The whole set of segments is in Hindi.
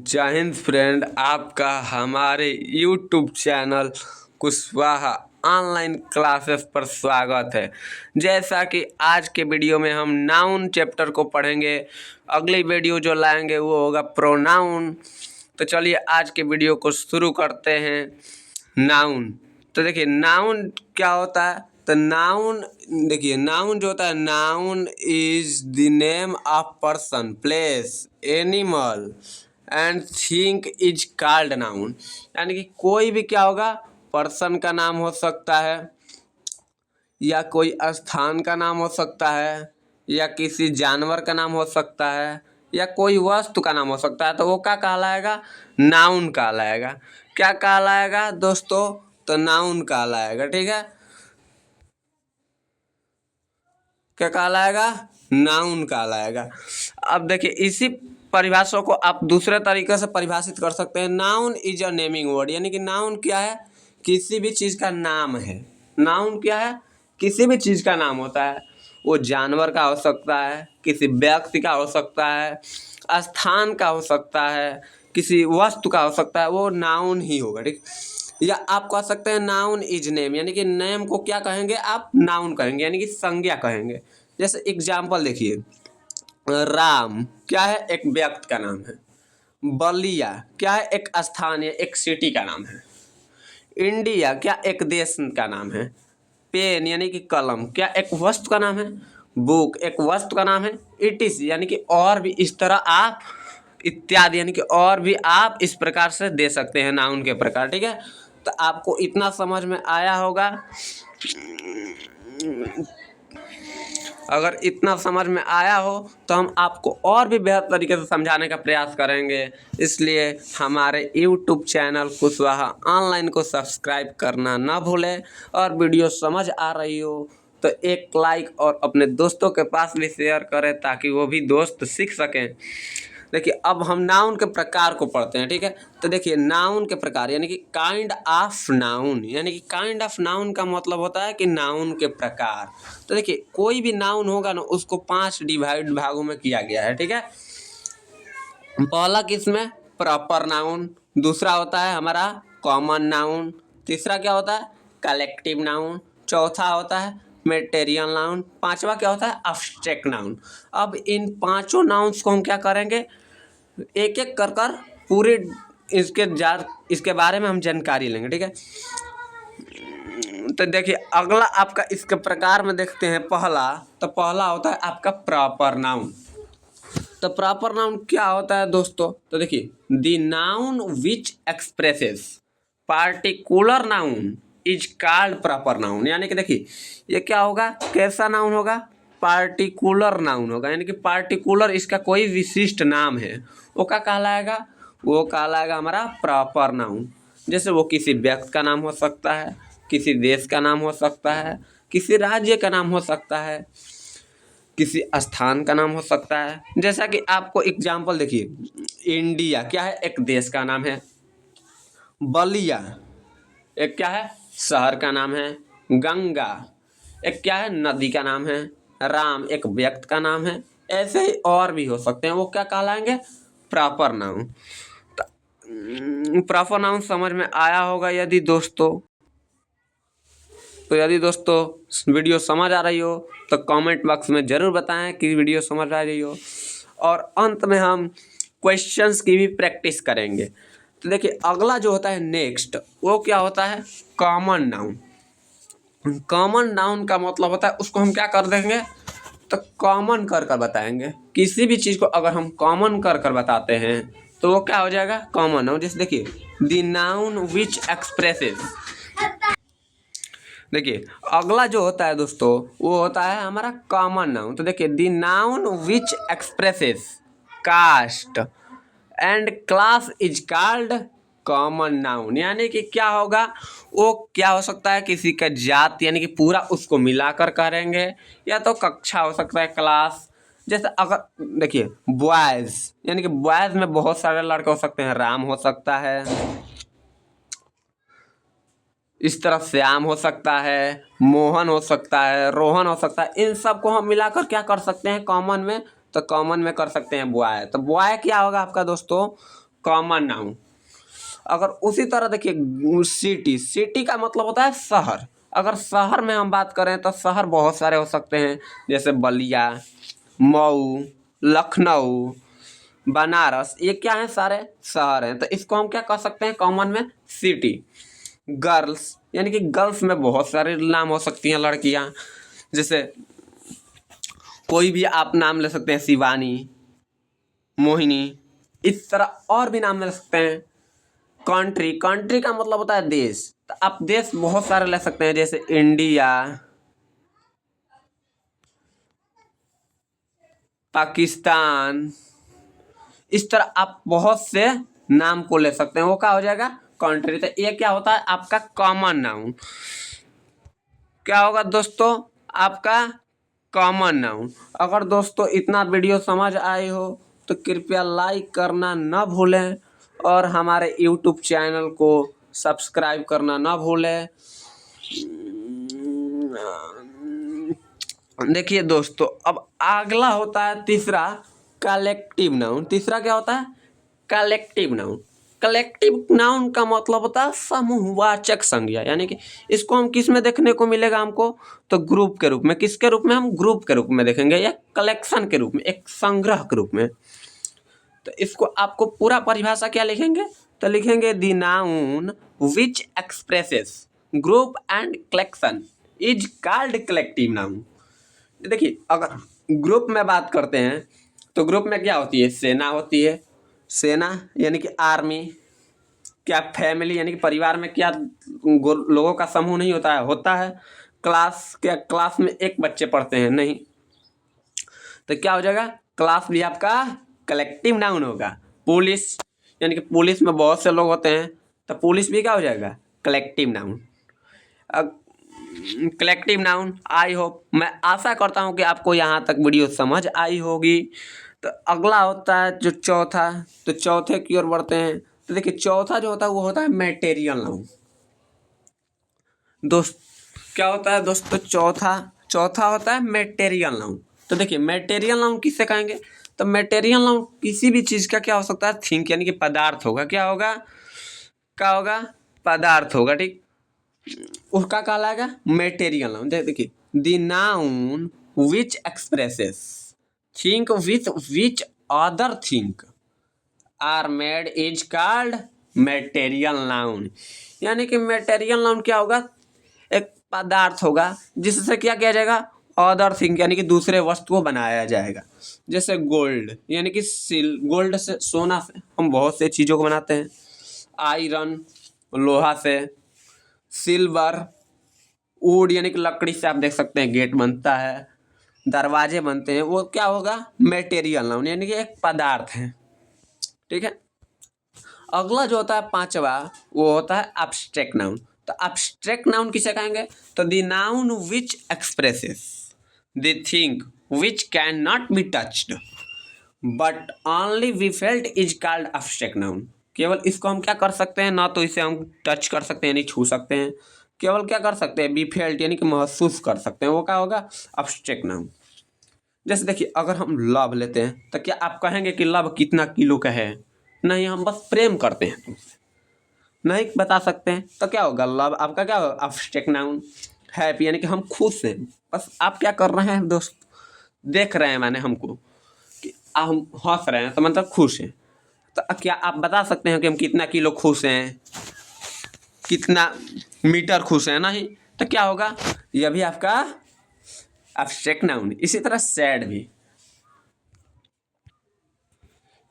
जय हिंद फ्रेंड, आपका हमारे YouTube channel Kushwaha online classes पर स्वागत है। जैसा कि आज के वीडियो में हम नाउन चैप्टर को पढ़ेंगे। अगली वीडियो जो लाएंगे वो होगा प्रोनाउन। तो चलिए आज के वीडियो को शुरू करते हैं। नाउन, तो देखिए नाउन क्या होता है। तो नाउन देखिए, नाउन जो होता है, noun is the name of person, place, animal and thing is called noun. यानी कि कोई भी क्या होगा, पर्सन का नाम हो सकता है, या कोई स्थान का नाम हो सकता है, या किसी जानवर का नाम हो सकता है, या कोई वस्तु का नाम हो सकता है। तो वो क्या कहलाएगा, नाउन कहलाएगा। क्या कहलाएगा दोस्तों, तो नाउन कहलाएगा। ठीक है, क्या कहलाएगा, नाउन कहलाएगा। अब देखिए इसी परिभाषा को आप दूसरे तरीके से परिभाषित कर सकते हैं। Noun is a naming word, यानी कि नाउन क्या है, किसी भी चीज़ का नाम है। नाउन क्या है, किसी भी चीज़ का नाम होता है। वो जानवर का हो सकता है, किसी व्यक्ति का हो सकता है, स्थान का हो सकता है, किसी वस्तु का हो सकता है, वो नाउन ही होगा। ठीक, या आप कह सकते हैं नाउन इज नेम, यानी कि नेम को क्या कहेंगे आप, नाउन कहेंगे, यानी कि संज्ञा कहेंगे। जैसे एग्जाम्पल देखिए, राम क्या है, एक व्यक्ति का नाम है। बलिया क्या है, एक स्थान या एक सिटी का नाम है। इंडिया क्या एक देश का नाम है। पेन यानी कि कलम क्या एक वस्तु का नाम है। बुक एक वस्तु का नाम है। इट इज यानी कि और भी, इस तरह आप इत्यादि, यानी कि और भी आप इस प्रकार से दे सकते हैं नाउन के प्रकार। ठीक है, तो आपको इतना समझ में आया होगा। अगर इतना समझ में आया हो तो हम आपको और भी बेहतर तरीके से समझाने का प्रयास करेंगे। इसलिए हमारे YouTube चैनल कुशवाहा ऑनलाइन को सब्सक्राइब करना ना भूलें। और वीडियो समझ आ रही हो तो एक लाइक और अपने दोस्तों के पास भी शेयर करें, ताकि वो भी दोस्त सीख सकें। देखिए अब हम नाउन के प्रकार को पढ़ते हैं। ठीक है, तो देखिए नाउन के प्रकार यानी कि काइंड ऑफ नाउन, यानी कि काइंड ऑफ नाउन का मतलब होता है कि नाउन के प्रकार। तो देखिए कोई भी नाउन होगा ना, उसको 5 डिवाइड भागों में किया गया है। ठीक है, पहला किसमें, प्रॉपर नाउन। दूसरा होता है हमारा कॉमन नाउन। तीसरा क्या होता है, कलेक्टिव नाउन। चौथा होता है मेटेरियल नाउन। पांचवा क्या होता है, एब्स्ट्रैक्ट नाउन। अब इन पांचों नाउन्स को हम क्या करेंगे, एक एक कर कर पूरे इसके बारे में हम जानकारी लेंगे। ठीक है, तो देखिए अगला आपका इसके प्रकार में देखते हैं। तो पहला होता है आपका प्रॉपर नाउन। तो प्रॉपर नाउन क्या होता है दोस्तों, तो देखिए the noun which expresses particular noun is called proper noun. यानी कि देखिए ये क्या होगा, कैसा नाउन होगा, पार्टिकुलर नाउन होगा। यानी कि पार्टिकुलर इसका कोई विशिष्ट नाम है, वो क्या कहलाएगा, वो कहलाएगा हमारा प्रॉपर नाउन। जैसे वो किसी व्यक्ति का नाम हो सकता है, किसी देश का नाम हो सकता है, किसी राज्य का नाम हो सकता है, किसी स्थान का नाम हो सकता है। जैसा कि आपको एग्जाम्पल देखिए, इंडिया क्या है, एक देश का नाम है। बलिया एक क्या है, शहर का नाम है। गंगा एक क्या है, नदी का नाम है। राम एक व्यक्ति का नाम है। ऐसे ही और भी हो सकते हैं, वो क्या कहलाएंगे, प्रॉपर नाउन। प्रॉपर नाउन समझ में आया होगा यदि दोस्तों। तो यदि दोस्तों वीडियो समझ आ रही हो तो कमेंट बॉक्स में ज़रूर बताएं कि वीडियो समझ आ रही हो। और अंत में हम क्वेश्चंस की भी प्रैक्टिस करेंगे। तो देखिए अगला जो होता है नेक्स्ट, वो क्या होता है, कॉमन नाउन। कॉमन नाउन का मतलब होता है उसको हम क्या कर देंगे, तो कॉमन कर कर बताएंगे। किसी भी चीज़ को अगर हम कॉमन कर कर बताते हैं तो वो क्या हो जाएगा, कॉमन नाउन। जैसे देखिए द नाउन विच एक्सप्रेसेस। देखिए अगला जो होता है दोस्तों, वो होता है हमारा कॉमन नाउन। तो देखिए the noun which expresses caste and class is called common noun. यानी कि क्या होगा, वो क्या हो सकता है, किसी का जात यानी कि पूरा उसको मिलाकर करेंगे, या तो कक्षा हो सकता है, क्लास। जैसे अगर देखिए बॉयज़, यानी कि बॉयज़ में बहुत सारे लड़के हो सकते हैं। राम हो सकता है, इस तरह श्याम हो सकता है, मोहन हो सकता है, रोहन हो सकता है। इन सब को हम मिलाकर क्या कर सकते हैं कॉमन में, तो कॉमन में कर सकते हैं बॉय। तो बॉय क्या होगा आपका दोस्तों, कॉमन नाउन। अगर उसी तरह देखिए सिटी, सिटी का मतलब होता है शहर। अगर शहर में हम बात करें तो शहर बहुत सारे हो सकते हैं, जैसे बलिया, मऊ, लखनऊ, बनारस, ये क्या है, सारे शहर हैं। तो इसको हम क्या कह सकते हैं कॉमन में, सिटी। गर्ल्स यानी कि गर्ल्स में बहुत सारे नाम हो सकती हैं लड़कियां, जैसे कोई भी आप नाम ले सकते हैं, शिवानी, मोहिनी, इस तरह और भी नाम ले सकते हैं। कंट्री, कंट्री का मतलब होता है देश, तो आप देश बहुत सारे ले सकते हैं, जैसे इंडिया, पाकिस्तान, इस तरह आप बहुत से नाम को ले सकते हैं, वो क्या हो जाएगा, कंट्री। तो ये क्या होता है आपका कॉमन नाउन। क्या होगा दोस्तों, आपका कॉमन नाउन। अगर दोस्तों इतना वीडियो समझ आई हो तो कृपया लाइक करना न भूलें और हमारे यूट्यूब चैनल को सब्सक्राइब करना न भूलें। देखिए दोस्तों, अब अगला होता है तीसरा, कलेक्टिव नाउन। तीसरा क्या होता है, कलेक्टिव नाउन। कलेक्टिव नाउन का मतलब होता है समूहवाचक संज्ञा, यानी कि इसको हम किस में देखने को मिलेगा हमको, तो ग्रुप के रूप में। किसके रूप में, हम ग्रुप के रूप में देखेंगे, या कलेक्शन के रूप में, एक संग्रह के रूप में। तो इसको आपको पूरा परिभाषा क्या लिखेंगे, तो लिखेंगे the noun which expresses group and collection is called collective noun. देखिए अगर ग्रुप में बात करते हैं तो ग्रुप में क्या होती है, सेना होती है, सेना यानी कि आर्मी। क्या फैमिली यानी कि परिवार में क्या लोगों का समूह नहीं होता है, होता है। क्लास, क्या क्लास में एक बच्चे पढ़ते हैं, नहीं। तो क्या हो जाएगा, क्लास भी आपका कलेक्टिव नाउन होगा। पुलिस यानी कि पुलिस में बहुत से लोग होते हैं, तो पुलिस भी क्या हो जाएगा, collective noun. Collective noun. I hope, मैं आशा करता हूँ कि आपको यहाँ तक वीडियो समझ आई होगी। तो अगला होता है जो चौथा, तो चौथे की ओर बढ़ते हैं। तो देखिए चौथा जो होता है वो होता है मैटेरियल नाउन। दोस्त क्या होता है दोस्तों, चौथा होता है मैटेरियल नाउन। तो देखिए मैटेरियल नाउन किससे कहेंगे, तो मैटेरियल नाउन किसी भी चीज़ का क्या हो सकता है, थिंक यानी कि पदार्थ होगा। क्या होगा, क्या होगा, पदार्थ होगा, ठीक। उसका कहलाएगा मैटेरियल नाउन। देखिए the noun which expresses think with which other think are made is called material noun. यानी कि मैटेरियल नाउन क्या होगा, एक पदार्थ होगा जिससे क्या किया जाएगा, अदर थिंग यानी कि दूसरे वस्तु को बनाया जाएगा। जैसे गोल्ड यानी कि गोल्ड से, सोना से हम बहुत से चीज़ों को बनाते हैं। आयरन, लोहा से। सिल्वर, वुड यानी कि लकड़ी से आप देख सकते हैं गेट बनता है, दरवाजे बनते हैं। वो क्या होगा, मैटेरियल नाउन यानी कि एक पदार्थ है, ठीक है। अगला जो होता है पांचवा, वो होता है एब्स्ट्रैक्ट नाउन। तो एब्स्ट्रैक्ट नाउन किसे कहेंगे, तो the noun which expresses the thing which can not be touched but only be felt is called abstract noun. केवल इसको हम क्या कर सकते हैं, ना तो इसे हम टच कर सकते हैं यानी छू सकते हैं, केवल क्या कर सकते हैं, बी फेल्ट यानी कि महसूस कर सकते हैं, वो क्या होगा, एब्स्ट्रैक्ट नाउन। जैसे देखिए अगर हम लव लेते हैं तो क्या आप कहेंगे कि लव कितना किलो का है, नहीं, हम बस प्रेम करते हैं तुमसे, नहीं बता सकते हैं। तो क्या होगा, लव आपका क्या होगा, एब्स्ट्रैक्ट नाउन। हैप्पी यानी कि हम खुश हैं, बस आप क्या कर रहे हैं दोस्त, देख रहे हैं माने हमको कि हम हंस रहे हैं तो मतलब खुश हैं। तो क्या आप बता सकते हैं कि हम कितना किलो खुश हैं, कितना मीटर खुश हैं, नहीं। तो क्या होगा, यह भी आपका एब्स्ट्रैक्ट नाउन। इसी तरह सैड भी।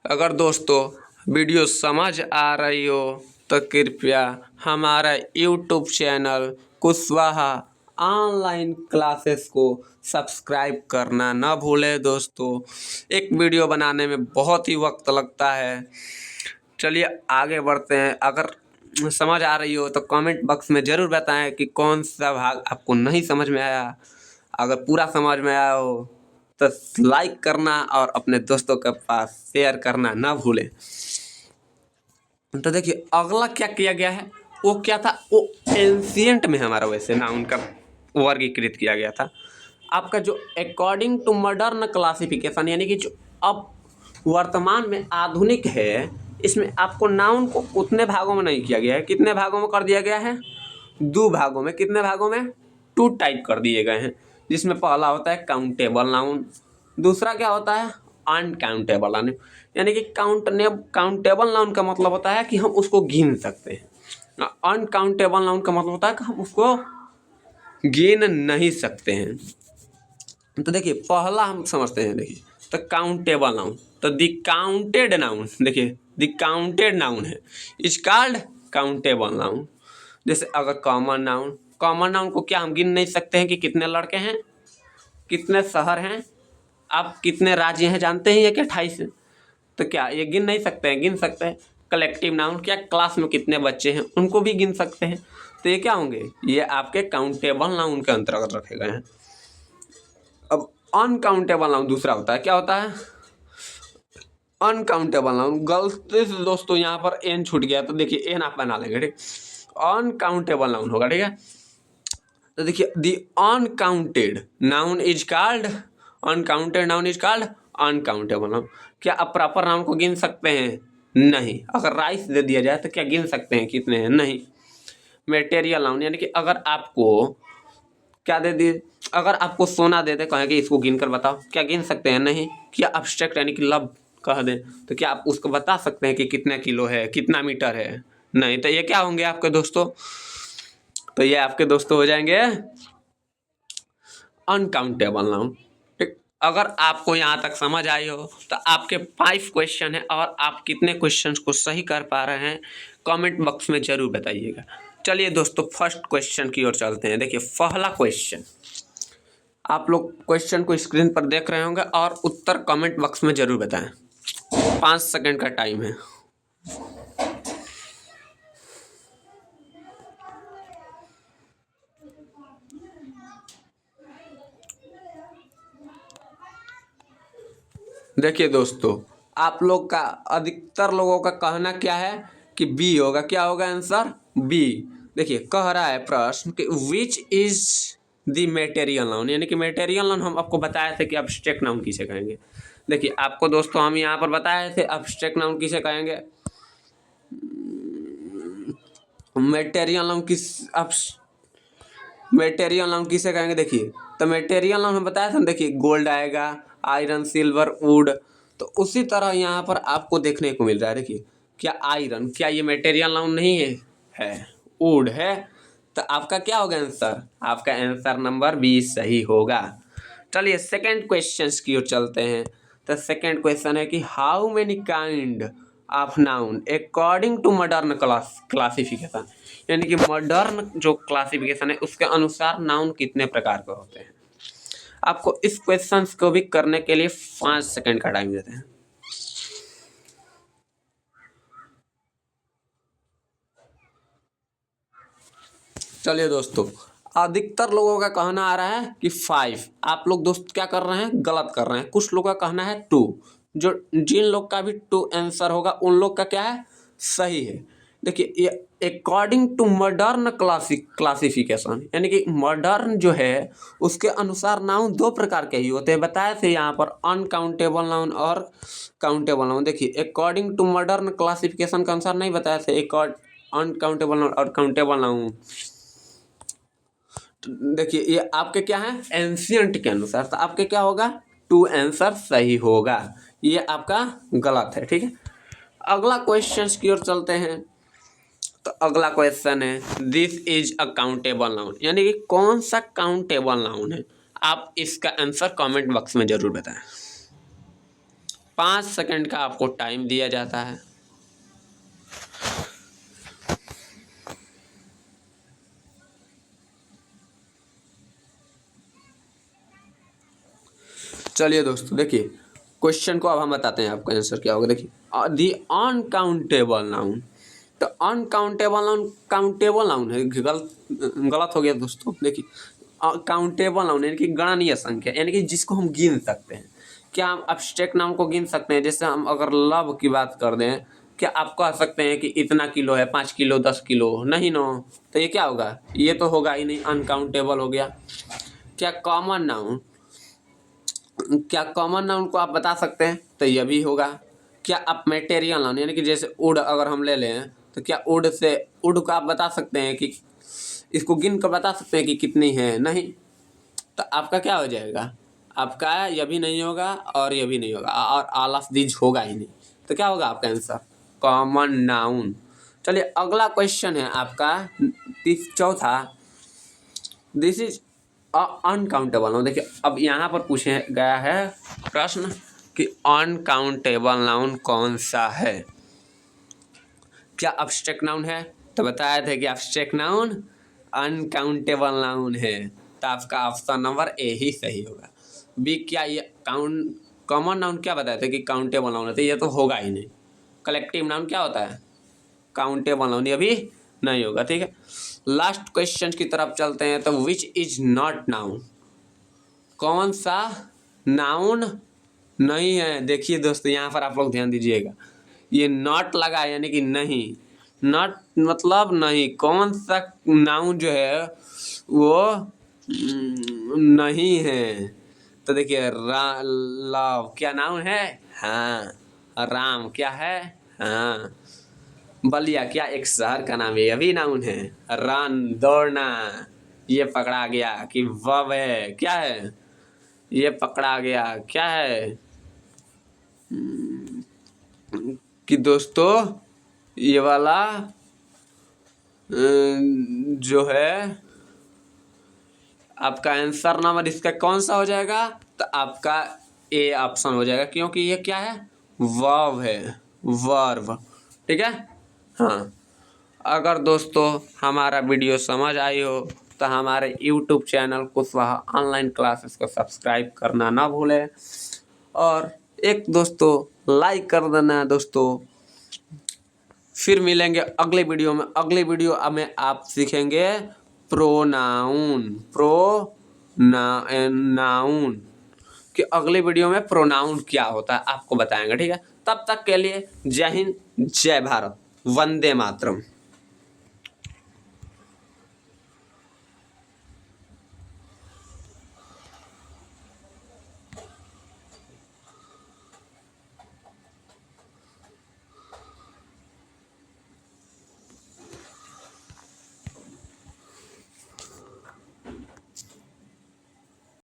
अगर दोस्तों वीडियो समझ आ रही हो तो कृपया हमारा YouTube channel Kushwaha online classes को सब्सक्राइब करना न भूलें दोस्तों। एक वीडियो बनाने में बहुत ही वक्त लगता है। चलिए आगे बढ़ते हैं। अगर समझ आ रही हो तो कमेंट बॉक्स में ज़रूर बताएं कि कौन सा भाग आपको नहीं समझ में आया। अगर पूरा समझ में आया हो तो लाइक करना और अपने दोस्तों के पास शेयर करना ना भूलें। तो देखिए अगला क्या किया गया है, वो क्या था, वो एंशिएंट में हमारा वैसे नाउन का वर्गीकृत किया गया था। आपका जो अकॉर्डिंग टू मॉडर्न क्लासिफिकेशन यानी कि जो अब वर्तमान में आधुनिक है, इसमें आपको नाउन को उतने भागों में नहीं किया गया है, कितने भागों में कर दिया गया है, 2 भागों में। कितने भागों में, 2 टाइप कर दिए गए हैं, जिसमें पहला होता है काउंटेबल नाउन, दूसरा क्या होता है अनकाउंटेबल नाउन। यानी कि काउंटेबल नाउन का मतलब होता है कि हम उसको गिन सकते हैं, अनकाउंटेबल नाउन का मतलब होता है कि हम उसको गिन नहीं सकते हैं। तो देखिए पहला हम समझते हैं, देखिए तो काउंटेबल नाउन, तो द काउंटेड नाउन, देखिए द काउंटेड नाउन है इज कॉल्ड काउंटेबल नाउन। जैसे अगर कॉमन नाउन को क्या हम गिन नहीं सकते हैं कि कितने लड़के हैं, कितने शहर हैं, आप कितने राज्य हैं जानते हैं, ये क्या 28 है, तो क्या ये गिन नहीं सकते हैं, गिन सकते हैं। कलेक्टिव नाउन, क्या क्लास में कितने बच्चे हैं उनको भी गिन सकते हैं। तो ये क्या होंगे, ये आपके काउंटेबल नाउन के अंतर्गत रखे गए हैं। अब अनकाउंटेबल नाउन दूसरा होता है, क्या होता है अनकाउंटेबल नाउन। गलती से दोस्तों यहाँ पर एन छूट गया, तो देखिए एन आप बना लेंगे, ठीक। अनकाउंटेबल नाउन होगा, ठीक है। तो देखिए the uncounted noun is called, uncounted noun is called uncountable noun. क्या आप प्रॉपर नाउन को गिन सकते हैं, नहीं। अगर राइस दे दिया जाए तो क्या गिन सकते हैं कितने हैं, नहीं। मेटेरियल नाउन, यानी कि अगर आपको क्या दे दिए, अगर आपको सोना दे दे, कहें कि इसको गिन कर बताओ, क्या गिन सकते हैं, नहीं। क्या अब्स्ट्रैक्ट यानी कि लब कह दें, तो क्या आप उसको बता सकते हैं कि कितना किलो है, कितना मीटर है, नहीं। तो ये क्या होंगे आपके दोस्तों, तो ये आपके दोस्तों हो जाएंगे अनकाउंटेबल नाउन, ठीक। अगर आपको यहाँ तक समझ आई हो तो आपके 5 क्वेश्चन है, और आप कितने क्वेश्चंस को सही कर पा रहे हैं कमेंट बॉक्स में जरूर बताइएगा। चलिए दोस्तों फर्स्ट क्वेश्चन की ओर चलते हैं। देखिए पहला क्वेश्चन, आप लोग क्वेश्चन को स्क्रीन पर देख रहे होंगे और उत्तर कमेंट बॉक्स में जरूर बताएं। 5 सेकंड का टाइम है। देखिए दोस्तों, आप लोग का अधिकतर लोगों का कहना क्या है कि बी होगा। क्या होगा आंसर, बी। देखिए कह रहा है प्रश्न कि which is the material noun, यानी कि मेटेरियल नाउन हम आपको बताए थे कि अब्स्ट्रैक्ट नाउन किसे कहेंगे। देखिए आपको दोस्तों हम यहाँ पर बताए थे अब्स्ट्रैक्ट नाउन किसे कहेंगे, मेटेरियल नाउन मेटेरियल नाउन किसे कहेंगे। देखिए तो मेटेरियल नाउन हम बताया था, देखिए गोल्ड आएगा, आयरन, सिल्वर, वुड। तो उसी तरह यहाँ पर आपको देखने को मिल रहा है। देखिए क्या आयरन, क्या ये मेटेरियल नाउन नहीं है वुड है। तो आपका क्या होगा आंसर, आपका आंसर नंबर 20 सही होगा। चलिए सेकंड क्वेश्चन की ओर चलते हैं। तो सेकंड क्वेश्चन है कि how many kind of noun according to modern classification, यानी कि मॉडर्न जो क्लासिफिकेशन है उसके अनुसार नाउन कितने प्रकार के होते हैं। आपको इस क्वेश्चन को भी करने के लिए 5 सेकंड का टाइम देते हैं। चलिए दोस्तों, अधिकतर लोगों का कहना आ रहा है कि 5। आप लोग दोस्त क्या कर रहे हैं, गलत कर रहे हैं। कुछ लोगों का कहना है 2। जो जिन लोग का भी 2 आंसर होगा उन लोग का क्या है, सही है। देखिए ये अकॉर्डिंग टू मॉडर्न क्लासिफिकेशन, यानी कि मॉडर्न जो है उसके अनुसार नाउन 2 प्रकार के ही होते हैं। बताए थे यहाँ पर अनकाउंटेबल नाउन और काउंटेबल नाउन। देखिए अकॉर्डिंग टू मॉडर्न क्लासिफिकेशन के अनुसार नहीं बताए थे अनकाउंटेबल नाउन और काउंटेबल नाउन। देखिए ये आपके क्या है, एंशियंट के अनुसार। तो आपके क्या होगा, 2 आंसर सही होगा, ये आपका गलत है, ठीक है। अगला क्वेश्चन की ओर चलते हैं। तो अगला क्वेश्चन है this is a countable noun, यानी कि कौन सा काउंटेबल नाउन है। आप इसका आंसर कमेंट बॉक्स में जरूर बताएं। 5 सेकंड का आपको टाइम दिया जाता है। चलिए दोस्तों देखिए क्वेश्चन को अब हम बताते हैं आपका आंसर क्या होगा। देखिए दी अनकाउंटेबल नाउन, तो अनकाउंटेबल नाउन काउंटेबल नाउन है, गलत हो गया दोस्तों। देखिए काउंटेबल नाउन यानी कि गणनीय संख्या, यानी कि जिसको हम गिन सकते हैं। क्या हम अब्स्ट्रैक्ट नाउन को गिन सकते हैं, जैसे हम अगर लव की बात कर दें, क्या आप कह सकते हैं कि इतना किलो है, 5 किलो, 10 किलो, नहीं नो। तो ये क्या होगा, ये तो होगा ही नहीं, अनकाउंटेबल हो गया। क्या कॉमन नाउन, क्या कॉमन नाउन को आप बता सकते हैं, तो यह भी होगा। क्या आप मटेरियल नाउन यानी कि जैसे वुड अगर हम ले लें तो क्या वुड से वुड को आप बता सकते हैं कि इसको गिन कर बता सकते हैं कि कितनी है? नहीं। तो आपका क्या हो जाएगा? आपका यह भी नहीं होगा और यह भी नहीं होगा और ऑल ऑफ दीज होगा ही नहीं। तो क्या होगा आपका आंसर? Common noun. चलिए अगला क्वेश्चन है आपका चौथा। This is uncountable noun. देखिए अब यहाँ पर पूछे गया है प्रश्न कि अनकाउंटेबल नाउन कौन सा है? क्या अब्स्ट्रैक्ट नाउन है? तो बताया था कि अब्स्ट्रैक्ट नाउन अनकाउंटेबल नाउन है। तो आपका ऑप्शन नंबर ए ही सही होगा। बी क्या ये कॉमन नाउन क्या बताया था कि काउंटेबल नाउन होता है? ये तो होगा ही नहीं। कलेक्टिव नाउन क्या होता है? काउंटेबल नाउन, ये भी नहीं होगा। ठीक है, लास्ट क्वेश्चन की तरफ चलते हैं। तो विच इज नॉट नाउन? कौन सा नाउन नहीं है? देखिए दोस्तों यहाँ पर आप लोग ध्यान दीजिएगा, ये नॉट लगा यानी कि नहीं। नॉट मतलब नहीं। कौन सा नाउन जो है वो नहीं है? तो देखिए लव क्या नाउन है? हाँ। राम क्या है? हाँ। बलिया क्या एक शहर का नाम है? ये भी नाउन है। रन दौड़ना, ये पकड़ा गया कि वर्ब है। क्या है? ये पकड़ा गया। क्या है कि दोस्तों ये वाला जो है आपका आंसर नंबर इसका कौन सा हो जाएगा? तो आपका ए ऑप्शन हो जाएगा, क्योंकि ये क्या है? वर्ब है, वर्ब। ठीक है। हाँ, अगर दोस्तों हमारा वीडियो समझ आई हो तो हमारे YouTube channel Kushwaha online classes को सब्सक्राइब करना ना भूलें और एक दोस्तों लाइक कर देना दोस्तों। फिर मिलेंगे अगले वीडियो में। अगले वीडियो में आप सीखेंगे प्रोनाउन। नाउन कि अगले वीडियो में प्रोनाउन क्या होता है आपको बताएंगे। ठीक है, तब तक के लिए जय हिंद, जय भारत, वंदे मातरम।